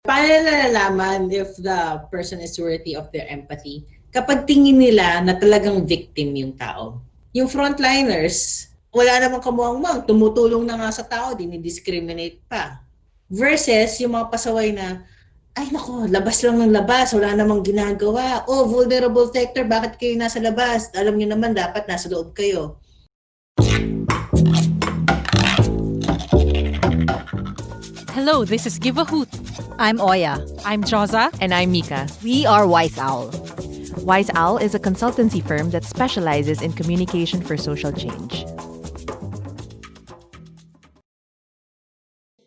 Paano nila nalalaman if the person is worthy of their empathy? Kapag tingin nila na talagang victim yung tao. Yung frontliners, wala namang kamuang-muang, tumutulong na nga sa tao, dinidiscriminate pa. Versus yung mga pasaway na, ay nako, labas lang ng labas, wala namang ginagawa. Oh, vulnerable sector, bakit kayo nasa labas? Alam niyo naman, dapat nasa loob kayo. Hello, this is Give a Hoot. I'm Oya. I'm Joza. And I'm Mika. We are Wise Owl. Wise Owl is a consultancy firm that specializes in communication for social change.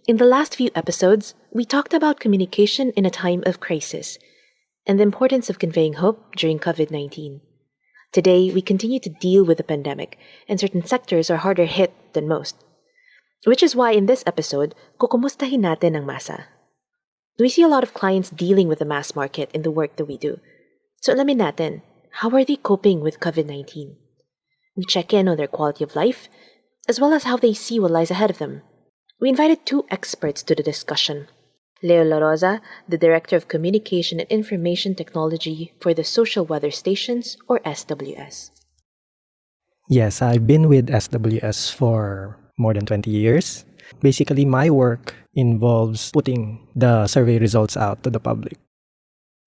In the last few episodes, we talked about communication in a time of crisis and the importance of conveying hope during COVID-19. Today, we continue to deal with the pandemic, and certain sectors are harder hit than most. Which is why in this episode, kukumustahin natin ang Masa. We see a lot of clients dealing with the mass market in the work that we do. So alamin natin, how are they coping with COVID-19? We check in on their quality of life, as well as how they see what lies ahead of them. We invited two experts to the discussion. Leo Laroza, the Director of Communication and Information Technology for the Social Weather Stations, or SWS. Yes, I've been with SWS for more than 20 years. Basically, my work involves putting the survey results out to the public.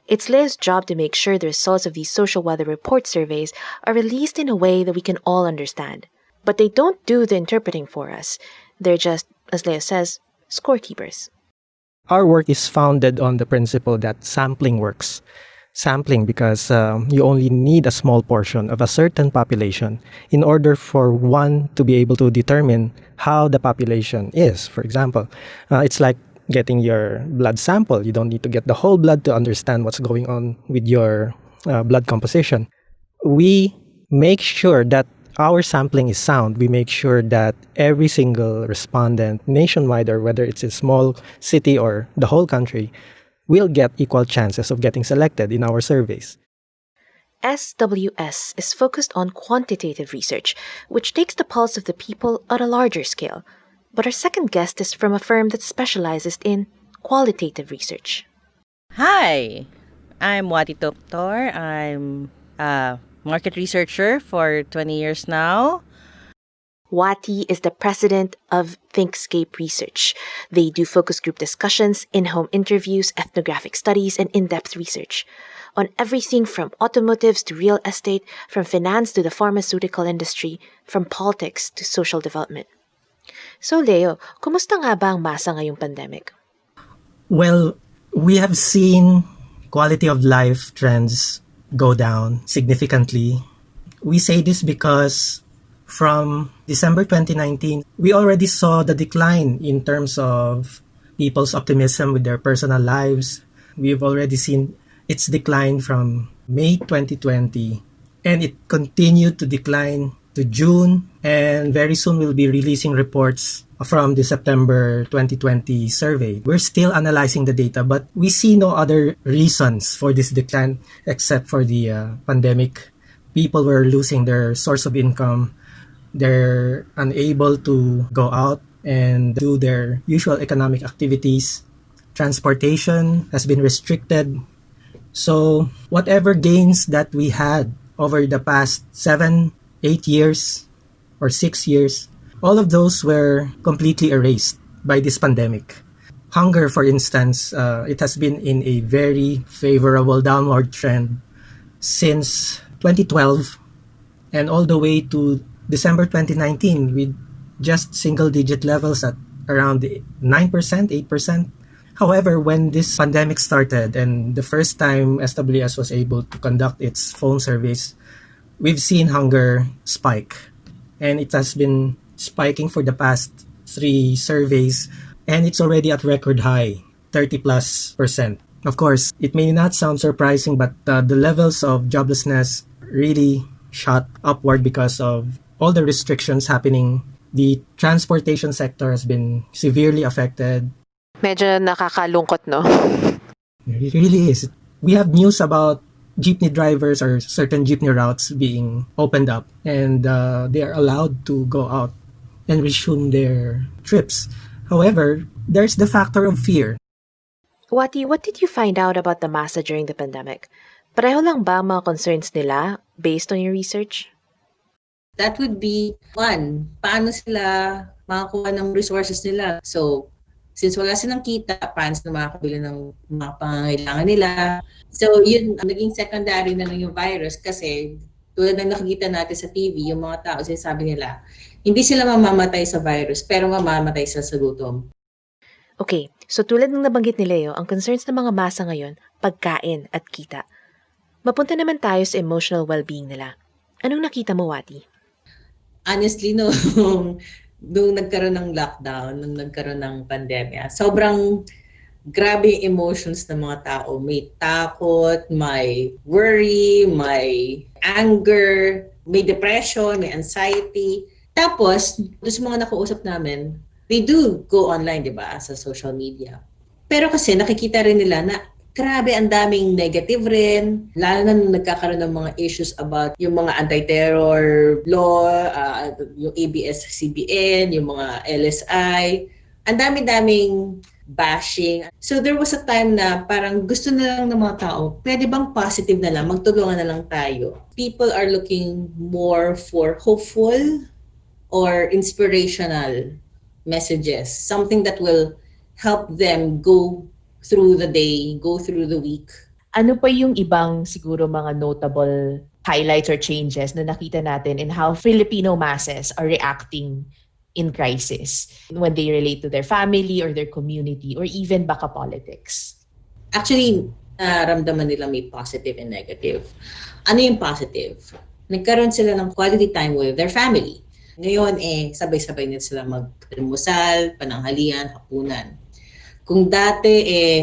It's Leo's job to make sure the results of these social weather report surveys are released in a way that we can all understand. But they don't do the interpreting for us. They're just, as Leo says, scorekeepers. Our work is founded on the principle that sampling works. Sampling because you only need a small portion of a certain population in order for one to be able to determine how the population is. For example, it's like getting your blood sample. You don't need to get the whole blood to understand what's going on with your blood composition. We make sure that our sampling is sound. We make sure that every single respondent nationwide, or whether it's a small city or the whole country, will get equal chances of getting selected in our surveys. SWS is focused on quantitative research, which takes the pulse of the people at a larger scale. But our second guest is from a firm that specializes in qualitative research. Hi, I'm Wati Doctor. I'm a market researcher for 20 years now. Wati is the president of Thinkscape Research. They do focus group discussions, in-home interviews, ethnographic studies, and in-depth research on everything from automotives to real estate, from finance to the pharmaceutical industry, from politics to social development. So Leo, kumusta nga ba ang Masa ngayong pandemic? Well, we have seen quality of life trends go down significantly. We say this because from December 2019, we already saw the decline in terms of people's optimism with their personal lives. We've already seen its decline from May 2020, and it continued to decline to June, and very soon we'll be releasing reports from the September 2020 survey. We're still analyzing the data, but we see no other reasons for this decline except for the pandemic. People were losing their source of income. They're unable to go out and do their usual economic activities. Transportation has been restricted. So whatever gains that we had over the past 7, 8 years or 6 years, all of those were completely erased by this pandemic. Hunger, for instance, it has been in a very favorable downward trend since 2012 and all the way to December 2019 with just single-digit levels at around 9%, 8%. However, when this pandemic started and the first time SWS was able to conduct its phone surveys, we've seen hunger spike. And it has been spiking for the past 3 surveys, and it's already at record high, 30+%. Of course, it may not sound surprising, but the levels of joblessness really shot upward because of all the restrictions happening. The transportation sector has been severely affected. Medyo nakakalungkot, no? It really is. We have news about jeepney drivers or certain jeepney routes being opened up, and they are allowed to go out and resume their trips. However, there's the factor of fear. Wati, what did you find out about the Masa during the pandemic? Pareho lang ba ang mga concerns nila based on your research? That would be one, paano sila makakuha ng resources nila. So, since wala silang kita, paano sila makakabili ng mga pangangailangan nila. So, yun, naging secondary na lang yung virus kasi tulad ng nakikita natin sa TV, yung mga tao, sinasabi nila, hindi sila mamamatay sa virus, pero mamamatay sila sa gutom. Okay, so tulad ng nabanggit ni Leo, ang concerns ng mga masa ngayon, pagkain at kita. Mapunta naman tayo sa emotional well-being nila. Anong nakita mo, Wati? Honestly, nung nagkaroon ng lockdown, nung nagkaroon ng pandemya, sobrang grabe yung emotions ng mga tao. May takot, may worry, may anger, may depression, may anxiety. Tapos, doon sa mga nakausap namin, they do go online, di ba, sa social media. Pero kasi nakikita rin nila na grabe, ang daming negative rin. Lalo na nung nagkakaroon ng mga issues about yung mga anti-terror law, yung ABS-CBN, yung mga LSI. Ang dami-daming bashing. So there was a time na parang gusto na lang ng mga tao, pwede bang positive na lang, magtulungan na lang tayo. People are looking more for hopeful or inspirational messages. Something that will help them go through the day, go through the week. Ano pa yung ibang siguro mga notable highlights or changes na nakita natin in how Filipino masses are reacting in crisis when they relate to their family or their community or even baka politics? Actually, naramdaman nila may positive and negative. Ano yung positive? Nagkaroon sila ng quality time with their family. Ngayon, sabay-sabay nila sila mag-almusal, pananghalian, hapunan. Kung dati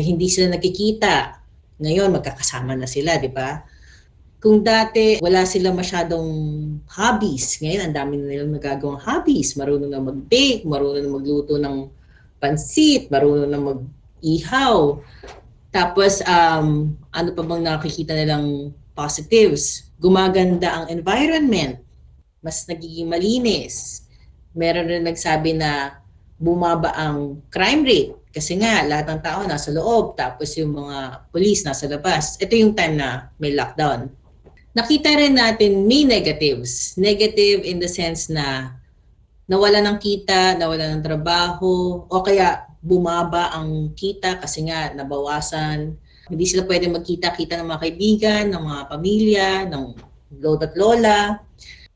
hindi sila nakikita, ngayon magkakasama na sila, di ba? Kung dati wala sila masyadong hobbies, ngayon ang dami na nilang nagagawang hobbies. Marunong na mag-bake, marunong na magluto ng pansit, marunong na mag-ihaw. Tapos ano pa bang nakikita nilang positives? Gumaganda ang environment, mas nagiging malinis. Meron rin nagsabi na bumaba ang crime rate. Kasi nga, lahat ng tao nasa loob, tapos yung mga police nasa labas. Ito yung time na may lockdown. Nakita rin natin may negatives. Negative in the sense na nawala ng kita, nawala ng trabaho, o kaya bumaba ang kita kasi nga nabawasan. Hindi sila pwede magkita-kita ng mga kaibigan, ng mga pamilya, ng lolo at lola.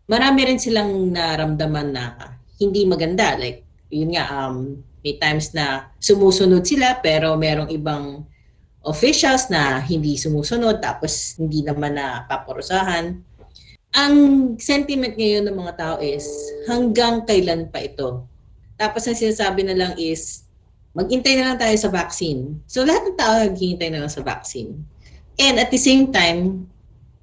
Marami rin silang naramdaman na hindi maganda. Like, yun nga, may times na sumusunod sila pero merong ibang officials na hindi sumusunod tapos hindi naman na paparusahan. Ang sentiment ngayon ng mga tao is hanggang kailan pa ito? Tapos ang sinasabi na lang is maghintay na lang tayo sa vaccine. So lahat ng tao naghihintay na lang sa vaccine. And at the same time,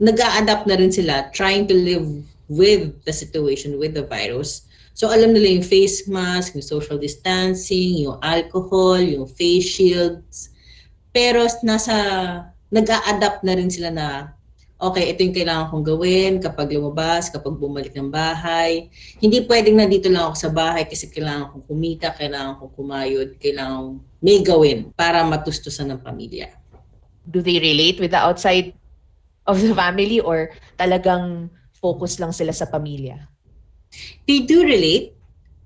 nag-a-adapt na rin sila trying to live with the situation, with the virus. So alam nila yung face mask, yung social distancing, yung alcohol, yung face shields. Pero nag-a-adapt na rin sila na, okay, ito yung kailangan kong gawin kapag lumabas, kapag bumalik ng bahay. Hindi pwedeng nandito lang ako sa bahay kasi kailangan kong kumita, kailangan kong kumayod, kailangan may gawin para matustusan ng pamilya. Do they relate with the outside of the family or talagang focus lang sila sa pamilya? They do relate.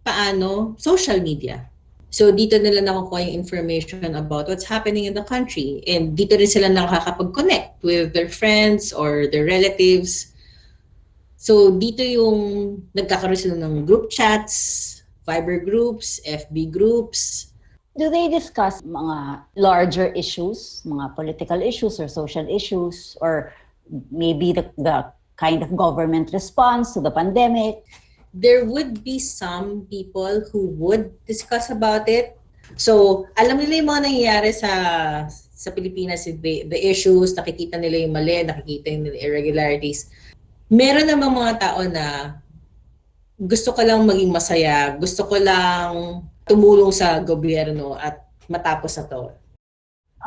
Paano? Social media. So dito nila nakukuha yung information about what's happening in the country. And dito rin sila nakakapag-connect with their friends or their relatives. So dito yung nagkakaroon sila ng group chats, Viber groups, FB groups. Do they discuss mga larger issues, mga political issues or social issues, or maybe the kind of government response to the pandemic? There would be some people who would discuss about it. So, alam nila yung mga nangyayari sa Pilipinas, the issues, nakikita nila yung mali, nakikita nila yung irregularities. Meron namang mga tao na gusto ko lang maging masaya, gusto ko lang tumulong sa gobyerno at matapos na to.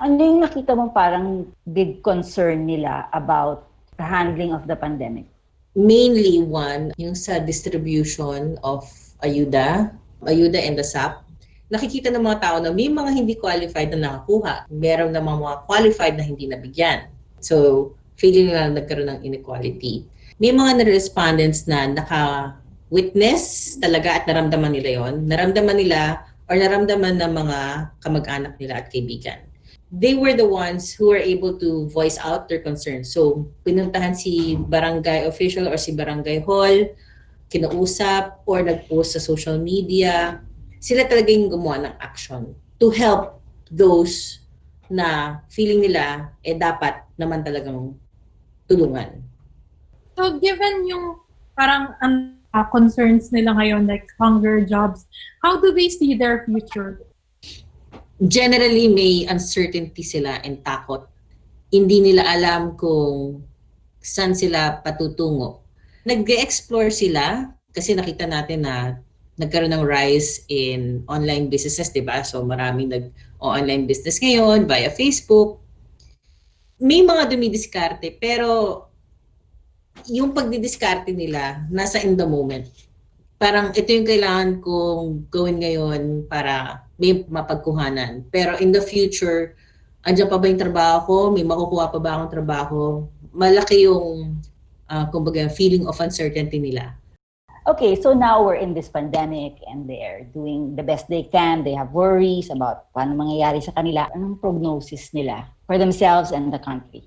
Ano yung nakita mo parang big concern nila about the handling of the pandemic? Mainly one, yung sa distribution of ayuda and the SAP. nakikita ng mga tao na may mga hindi qualified na nakakuha. Meron na mga qualified na hindi nabigyan. So, feeling nila nagkaroon ng inequality. May mga respondents na naka-witness talaga at naramdaman nila yon. Naramdaman nila or naramdaman ng mga kamag-anak nila at kaibigan. They were the ones who were able to voice out their concerns. So, pinuntahan si barangay official or si barangay hall, kinausap or nag-post sa social media. Sila talaga yung gumawa ng action to help those na feeling nila dapat naman talagang tulungan. So given yung parang concerns nila ngayon like hunger, jobs, how do they see their future? Generally, may uncertainty sila and takot. Hindi nila alam kung saan sila patutungo. Nag-explore sila kasi nakita natin na nagkaroon ng rise in online businesses, di ba? So maraming nag-online business ngayon via Facebook. May mga dumidiskarte pero yung pagdidiskarte nila nasa in the moment. Parang ito yung kailangan kong gawin ngayon para may mapagkuhanan. Pero in the future, andyan pa ba yung trabaho ko? May makukuha pa ba akong trabaho? Malaki yung kumbaga, feeling of uncertainty nila. Okay, so now we're in this pandemic and they're doing the best they can. They have worries about paano mangyayari sa kanila. Anong prognosis nila for themselves and the country?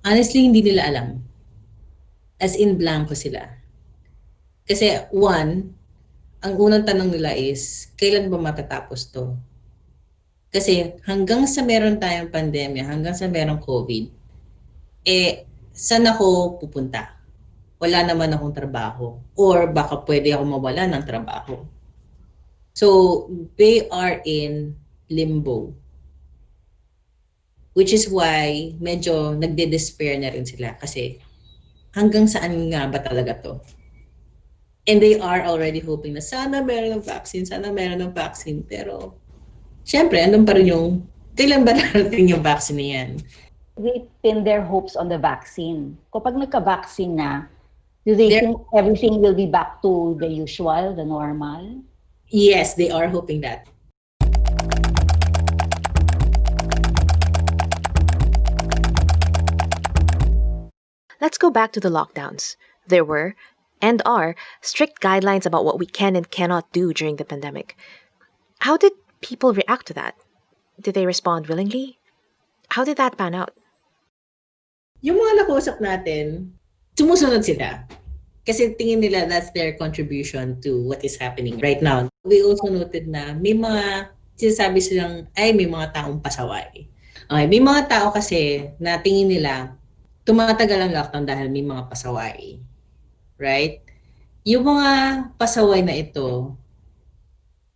Honestly, hindi nila alam. As in, blanco sila. Kasi one, ang unang tanong nila is, kailan ba matatapos to? Kasi hanggang sa meron tayong pandemya, hanggang sa merong COVID, saan ako pupunta? Wala naman akong trabaho. Or baka pwede ako mawala ng trabaho. So, they are in limbo. Which is why medyo nagde-despair na rin sila. Kasi hanggang saan nga ba talaga to? And they are already hoping na sana meron ng vaccine, sana meron ng vaccine. Pero, syempre, andun pa rin yung, kailan ba narating yung vaccine na yan? They pin their hopes on the vaccine. Kapag nagka-vaccine na, do they think everything will be back to the usual, the normal? Yes, they are hoping that. Let's go back to the lockdowns. There were, and are, strict guidelines about what we can and cannot do during the pandemic. How did people react to that? Did they respond willingly? How did that pan out? Yung mga nakausap natin, sumusunod sila. Kasi tingin nila that's their contribution to what is happening right now. We also noted na may mga sinasabi silang, ay may mga taong pasaway. Okay, may mga tao kasi na tingin nila, tumatagal ang lockdown dahil may mga pasaway. Right? Yung mga pasaway na ito,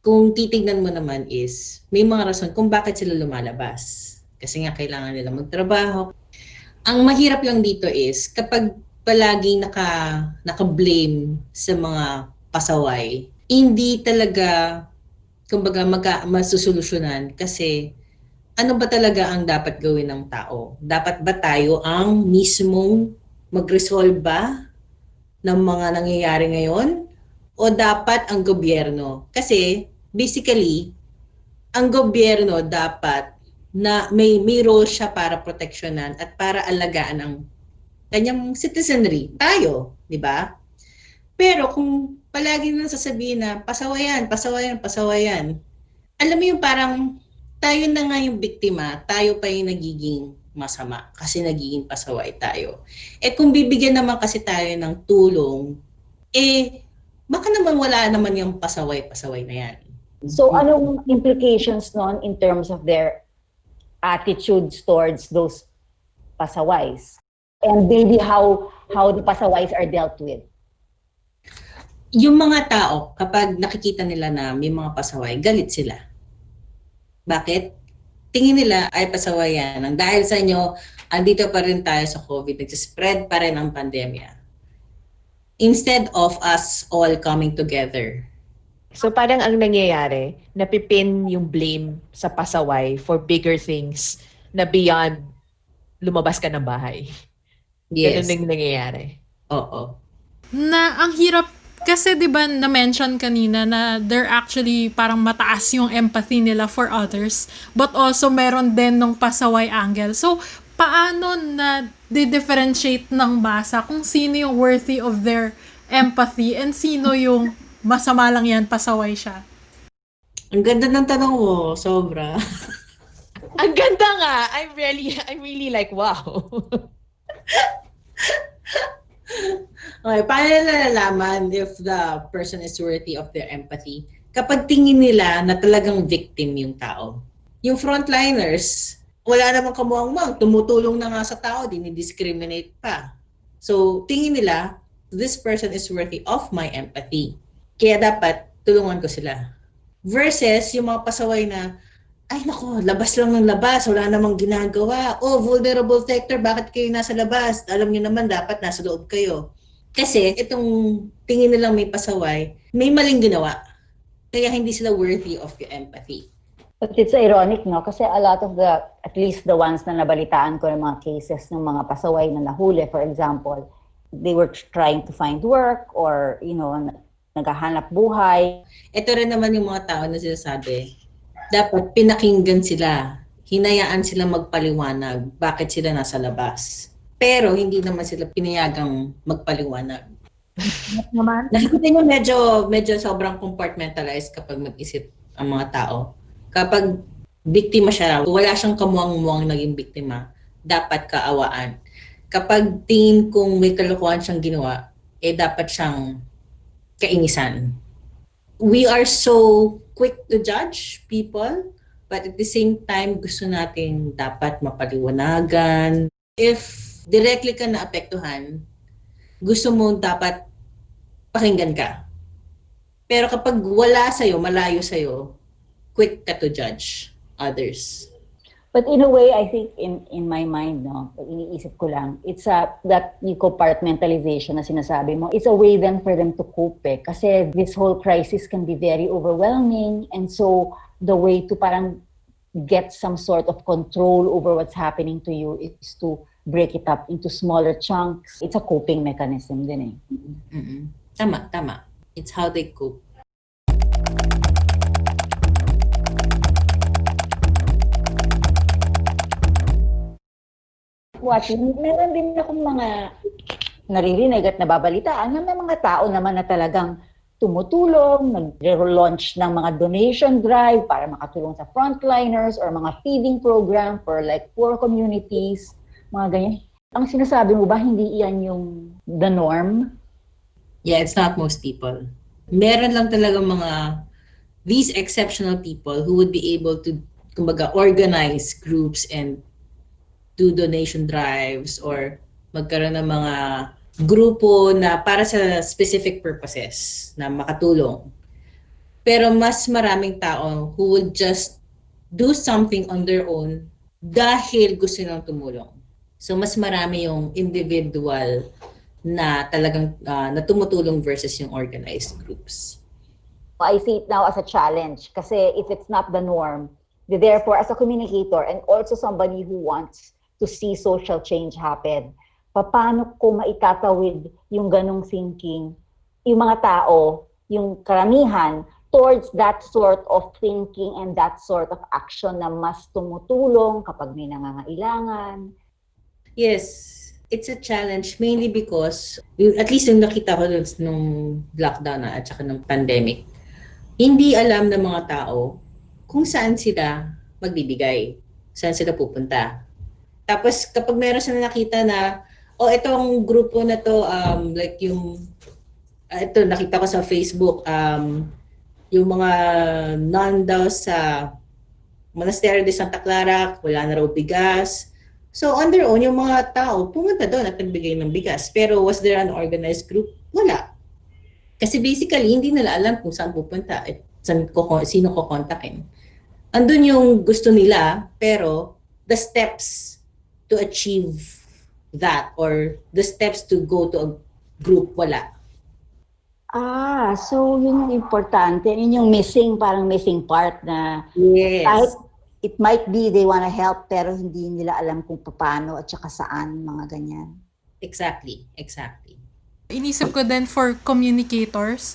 kung titignan mo naman is, may mga rason kung bakit sila lumalabas. Kasi nga kailangan nila magtrabaho. Ang mahirap lang dito is, kapag palaging naka-blame sa mga pasaway, hindi talaga, kumbaga, masusolusyonan kasi ano ba talaga ang dapat gawin ng tao? Dapat ba tayo ang mismong mag-resolve ba ng mga nangyayari ngayon? O dapat ang gobyerno? Kasi basically, ang gobyerno dapat na may role siya para proteksyonan at para alagaan ang kanyang citizenry. Tayo, di ba? Pero kung palagi nang sasabihin na pasawayan, pasawayan, pasawayan, alam mo yung parang tayo na nga yung biktima, tayo pa yung nagiging masama kasi nagiging pasaway tayo. Kung bibigyan naman kasi tayo ng tulong, baka naman wala naman yung pasaway-pasaway na yan. So anong implications nun in terms of their attitudes towards those pasaways? And maybe how the pasaways are dealt with? Yung mga tao, kapag nakikita nila na may mga pasaway, galit sila. Bakit? Tingin nila ay pasaway yan. Dahil sa inyo, andito pa rin tayo sa COVID, nagsispread pa rin ang pandemya. Instead of us all coming together. So parang ang nangyayari, napipin yung blame sa pasaway for bigger things na beyond lumabas ka ng bahay. Yes. Ganun yung nangyayari. Oo. Na ang hirap Kasi 'di ba na-mention kanina na they're actually parang mataas yung empathy nila for others, but also meron din ng pasaway angle. So, paano na di-differentiate ng masa kung sino yung worthy of their empathy and sino yung masama lang yan, pasaway siya? Ang ganda ng tanong mo, sobra. Ang ganda nga. I'm really like, wow. Okay, paano nila nalalaman if the person is worthy of their empathy? Kapag tingin nila na talagang victim yung tao. Yung frontliners, wala namang kamuang-muang, tumutulong na nga sa tao, dinidiscriminate pa. So, tingin nila, this person is worthy of my empathy. Kaya dapat, tulungan ko sila. Versus yung mga pasaway na, ay nako, labas lang ng labas, wala namang ginagawa. Oh, vulnerable sector, bakit kayo nasa labas? Alam niyo naman, dapat nasa loob kayo. Kasi itong tingin nilang may pasaway, may maling ginawa. Kaya hindi sila worthy of your empathy. But it's ironic, no? Kasi a lot of the, at least the ones na nabalitaan ko ng mga cases ng mga pasaway na nahuli, for example, they were trying to find work or, naghahanap buhay. Ito rin naman yung mga tao na sinasabi, dapat pinakinggan sila, hinayaan sila magpaliwanag bakit sila nasa labas. Pero hindi naman sila pinayagang magpaliwanag. Naman? Nakikita nyo medyo sobrang compartmentalized kapag mag-isip ang mga tao. Kapag biktima siya, wala siyang kamuang-muang naging biktima, dapat kaawaan. Kapag tingin kung may kalokohan siyang ginawa, dapat siyang kainisan. We are so quick to judge people, but at the same time, gusto natin dapat mapaliwanagan. If directly ka naapektuhan, gusto mo dapat pakinggan ka. Pero kapag wala sa'yo, malayo sa'yo, quick ka to judge others. But in a way, I think in my mind, no, iniisip ko lang, it's that compartmentalization na sinasabi mo, it's a way then for them to cope Kasi this whole crisis can be very overwhelming. And so the way to parang get some sort of control over what's happening to you is to break it up into smaller chunks. It's a coping mechanism din eh. Mm-mm. Tama. It's how they cope. Wati, meron din akong mga naririnig at nababalitaan na may mga tao naman na talagang tumutulong, nag-launch ng mga donation drive para makatulong sa frontliners or mga feeding program for like poor communities, mga ganyan. Ang sinasabi mo ba, hindi iyan yung the norm? Yeah, it's not most people. Meron lang talaga these exceptional people who would be able to, kumbaga, organize groups and do donation drives or magkaroon ng mga grupo na para sa specific purposes na makatulong. Pero mas maraming tao who would just do something on their own dahil gusto nilang tumulong. So mas marami yung individual na talagang na tumutulong versus yung organized groups. I see it now as a challenge kasi if it's not the norm, therefore as a communicator and also somebody who wants to see social change happen, paano ko maitatawid yung ganong thinking, yung mga tao, yung karamihan, towards that sort of thinking and that sort of action na mas tumutulong kapag may nangangailangan? Yes, it's a challenge mainly because, at least yung nakita ko nung lockdown at saka ng pandemic, hindi alam ng mga tao kung saan sila magbibigay, saan sila pupunta. Tapos kapag meron sila nakita na, itong grupo na to, like yung, ito nakita ko sa Facebook, yung mga nun daw sa Monasterio de Santa Clara, wala na raw bigas. So on their own, yung mga tao pumunta doon at nagbigay ng bigas. Pero was there an organized group? Wala. Kasi basically, hindi nila alam kung saan pupunta at sino ko kontakin. Andun yung gusto nila, pero the steps to achieve that or the steps to go to a group, wala. So yun yung importante. Yun yung parang missing part na Yes. kahit it might be they wanna help pero hindi nila alam kung paano at saka saan, mga ganyan. Exactly. Inisip ko din for communicators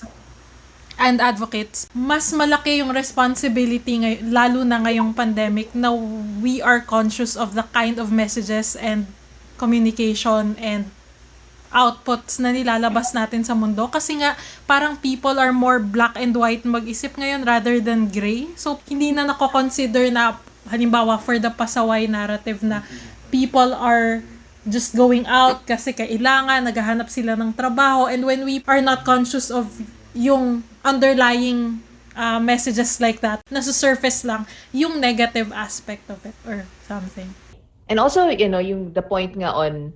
and advocates, mas malaki yung responsibility lalo na ngayong pandemic na we are conscious of the kind of messages and communication and outputs na nilalabas natin sa mundo. Kasi nga, parang people are more black and white mag-isip ngayon rather than gray. So, hindi na nako-consider na, halimbawa, for the pasaway narrative na people are just going out kasi kailangan, naghahanap sila ng trabaho. And when we are not conscious of yung underlying messages like that, nasa-surface lang yung negative aspect of it or something. And also, the point nga on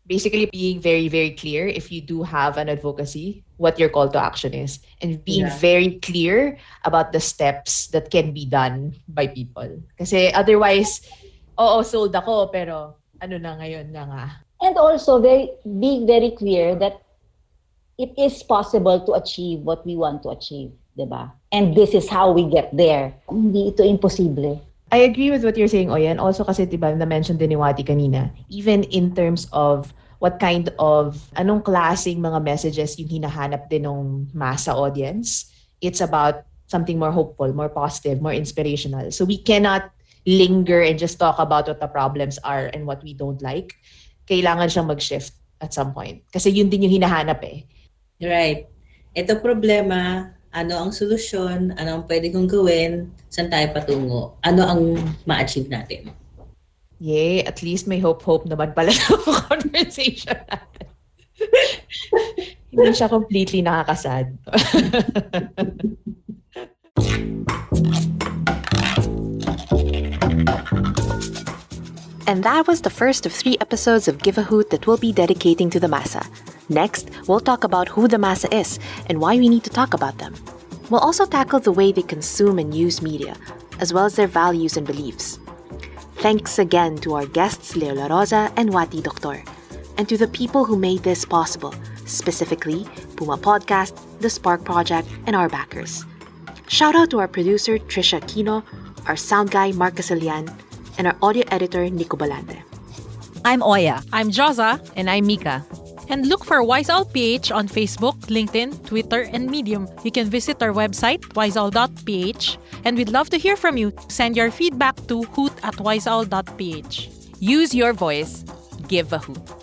basically being very, very clear if you do have an advocacy, what your call to action is, and being very clear about the steps that can be done by people. Kasi otherwise, sold ako, pero ano na ngayon na nga. And also, being very clear that it is possible to achieve what we want to achieve, diba? And this is how we get there. Hindi ito imposible. I agree with what you're saying, Oya. And also kasi, diba, na-mention din ni Wati kanina, even in terms of what kind of, anong klaseng mga messages yung hinahanap din ng Masa audience, it's about something more hopeful, more positive, more inspirational. So we cannot linger and just talk about what the problems are and what we don't like. Kailangan siyang mag-shift at some point. Kasi yun din yung hinahanap eh. Right. Ito problema, ano ang solusyon, ano ang pwede kong gawin, saan tayo patungo, ano ang ma-achieve natin. Yay, at least may hope naman pala sa conversation natin. Hindi siya completely nakakasad. And that was the first of 3 episodes of Give a Hoot that we'll be dedicating to the Masa. Next, we'll talk about who the Masa is and why we need to talk about them. We'll also tackle the way they consume and use media, as well as their values and beliefs. Thanks again to our guests Leo Laroza and Wati Doctor, and to the people who made this possible, specifically Puma Podcast, The Spark Project, and our backers. Shout out to our producer Trisha Kino, our sound guy Marcus Elian, and our audio editor Nico Balante. I'm Oya. I'm Joza. And I'm Mika. And look for Wise Owl PH on Facebook, LinkedIn, Twitter, and Medium. You can visit our website, wiseowl.ph, and we'd love to hear from you. Send your feedback to hoot@wiseowl.ph. Use your voice. Give a hoot.